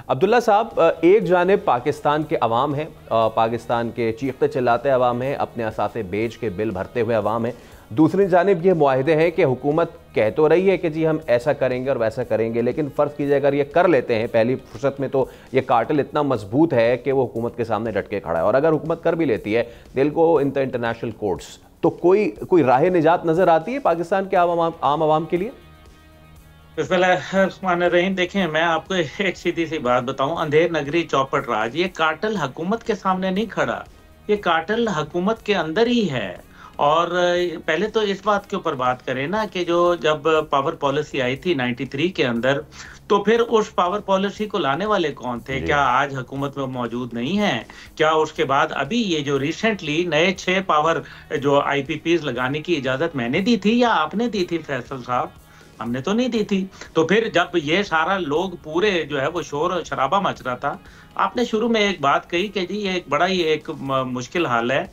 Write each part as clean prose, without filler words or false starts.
अब्दुल्ला साहब, एक जानिब पाकिस्तान के अवाम है, पाकिस्तान के चीखते चिल्लाते अवाम है, अपने असासे बेच के बिल भरते हुए अवाम है। दूसरी जानिब ये मुआहदे हैं कि हुकूमत कह तो रही है कि जी हम ऐसा करेंगे और वैसा करेंगे, लेकिन फ़र्ज़ कीजिए अगर ये कर लेते हैं पहली फुर्सत में तो ये कार्टेल इतना मजबूत है कि वो हुकूमत के सामने डट के खड़ा है। और अगर हुकूमत कर भी लेती है दिल को इंटरनेशनल कोर्ट्स, तो कोई राह निजात नज़र आती है पाकिस्तान के आम आवाम के लिए? बिस्मिल्लाहिर्रहमानिर्रहीम। देखें, मैं आपको एक सीधी सी बात बताऊं, अंधेर नगरी चौपट राज, ये कार्टेल हुकूमत के सामने नहीं खड़ा, ये कार्टेल हुकूमत के अंदर ही है। और पहले तो इस बात के ऊपर बात करें ना कि जो जब पावर पॉलिसी आई थी 93 के अंदर, तो फिर उस पावर पॉलिसी को लाने वाले कौन थे? क्या आज हुकूमत में मौजूद नहीं है? क्या उसके बाद अभी ये जो रिसेंटली नए 6 पावर जो IPPs लगाने की इजाजत मैंने दी थी या आपने दी थी फैसल साहब? हमने तो नहीं दी थी। तो फिर जब ये सारा लोग पूरे जो है वो शोर और शराबा मच रहा था, आपने शुरू में एक बात कही कि जी ये एक बड़ा ही एक मुश्किल हाल है।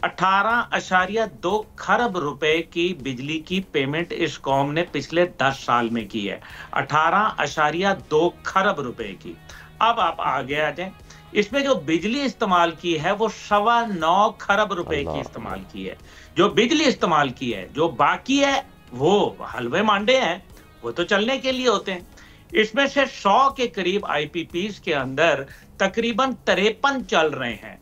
18.2 खरब रुपए की बिजली की पेमेंट इस कौम ने पिछले 10 साल में की है। 18.2 खरब रुपए की। अब आप आगे आ जाएं, इसमें जो बिजली इस्तेमाल की है वो 9.25 खरब रुपए की इस्तेमाल की है। जो बिजली इस्तेमाल की है, जो बाकी है वो हलवे मांडे हैं, वो तो चलने के लिए होते हैं। इसमें से 100 के करीब IPPs के अंदर तकरीबन 53 चल रहे हैं,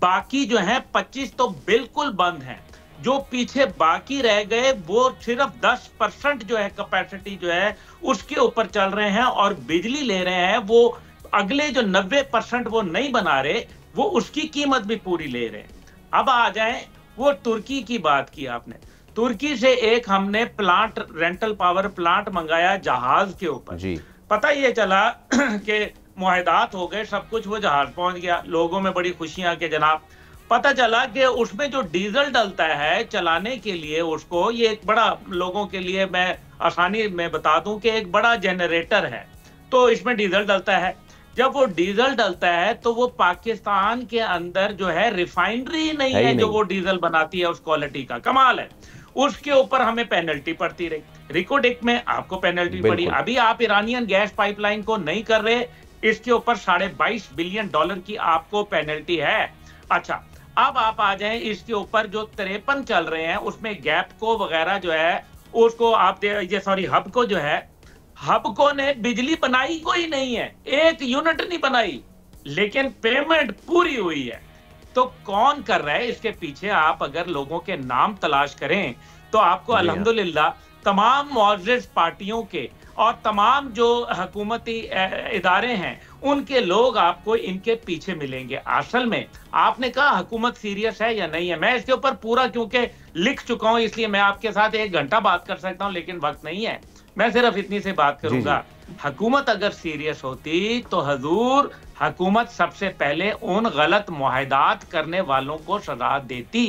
बाकी जो है 25 तो बिल्कुल बंद हैं। जो पीछे बाकी रह गए वो सिर्फ 10% जो है कैपेसिटी जो है उसके ऊपर चल रहे हैं और बिजली ले रहे हैं। वो अगले जो 90% वो नहीं बना रहे, वो उसकी कीमत भी पूरी ले रहे हैं। अब आ जाए, वो तुर्की की बात की आपने, तुर्की से एक हमने प्लांट, रेंटल पावर प्लांट मंगाया जहाज के ऊपर। पता ये चला कि मुआहदात हो गए, सब कुछ, वो जहाज पहुंच गया, लोगों में बड़ी खुशियां कि जनाब। पता चला कि उसमें जो डीजल डलता है चलाने के लिए उसको, ये एक बड़ा, लोगों के लिए मैं आसानी में बता दूं कि एक बड़ा जनरेटर है, तो इसमें डीजल डलता है। जब वो डीजल डलता है तो वो पाकिस्तान के अंदर जो है रिफाइनरी नहीं है जो वो डीजल बनाती है उस क्वालिटी का। कमाल है। उसके ऊपर हमें पेनल्टी पड़ती रही, रिकोडिक में आपको पेनल्टी पड़ी। अभी आप ईरानियन गैस पाइपलाइन को नहीं कर रहे, इसके ऊपर $22.5 बिलियन की आपको पेनल्टी है। अच्छा, अब आप आ जाएं, इसके ऊपर जो 53 चल रहे हैं उसमें गैप को वगैरह जो है उसको आप हब को जो है, हबको ने बिजली बनाई कोई नहीं है, एक यूनिट नहीं बनाई, लेकिन पेमेंट पूरी हुई है। तो कौन कर रहा है इसके पीछे? आप अगर लोगों के नाम तलाश करें तो आपको अल्हम्दुलिल्लाह तमाम मुअज़्ज़िज़ पार्टियों के और तमाम जो हुकूमती इदारे हैं उनके लोग आपको इनके पीछे मिलेंगे। असल में आपने कहा हुकूमत सीरियस है या नहीं है, मैं इसके ऊपर पूरा क्योंकि लिख चुका हूं इसलिए मैं आपके साथ 1 घंटा बात कर सकता हूं, लेकिन वक्त नहीं है। मैं सिर्फ इतनी से बात करूंगा। हुकूमत अगर सीरियस होती तो हजूर हुकूमत सबसे पहले उन गलत मुआहदात करने वालों को सजा देती।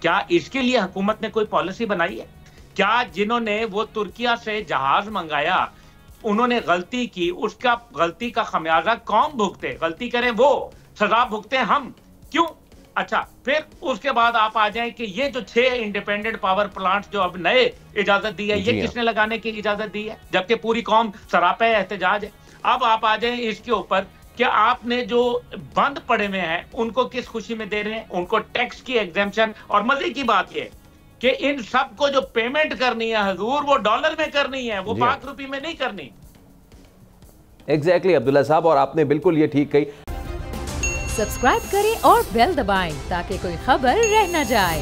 क्या इसके लिए हुकूमत ने कोई पॉलिसी बनाई है? क्या जिन्होंने वो तुर्किया से जहाज मंगाया उन्होंने गलती की, उसका गलती का खमियाजा कौन भुगते? गलती करें वो, सजा भुगते हम, क्यों? अच्छा, फिर उसके बाद आप आ जाएं कि ये जो 6 इंडिपेंडेंट पावर प्लांट्स जो अब नए इजाजत दी है, ये किसने लगाने की इजाजत दी है, जबकि पूरी कौम सरापे एहतजाज है। अब आप आ जाएं इसके ऊपर कि आपने जो बंद पड़े हुए हैं उनको किस खुशी में दे रहे हैं? उनको टैक्स की एग्जेम्पशन। और मजे की बात ये कि इन सब को जो पेमेंट करनी है हजूर, वो डॉलर में करनी है, वो पाक रुपए में नहीं करनी। एग्जैक्टली अब्दुल्ला साहब, और आपने बिल्कुल ये ठीक कही। सब्सक्राइब करें और बेल दबाएं ताकि कोई खबर रह न जाए।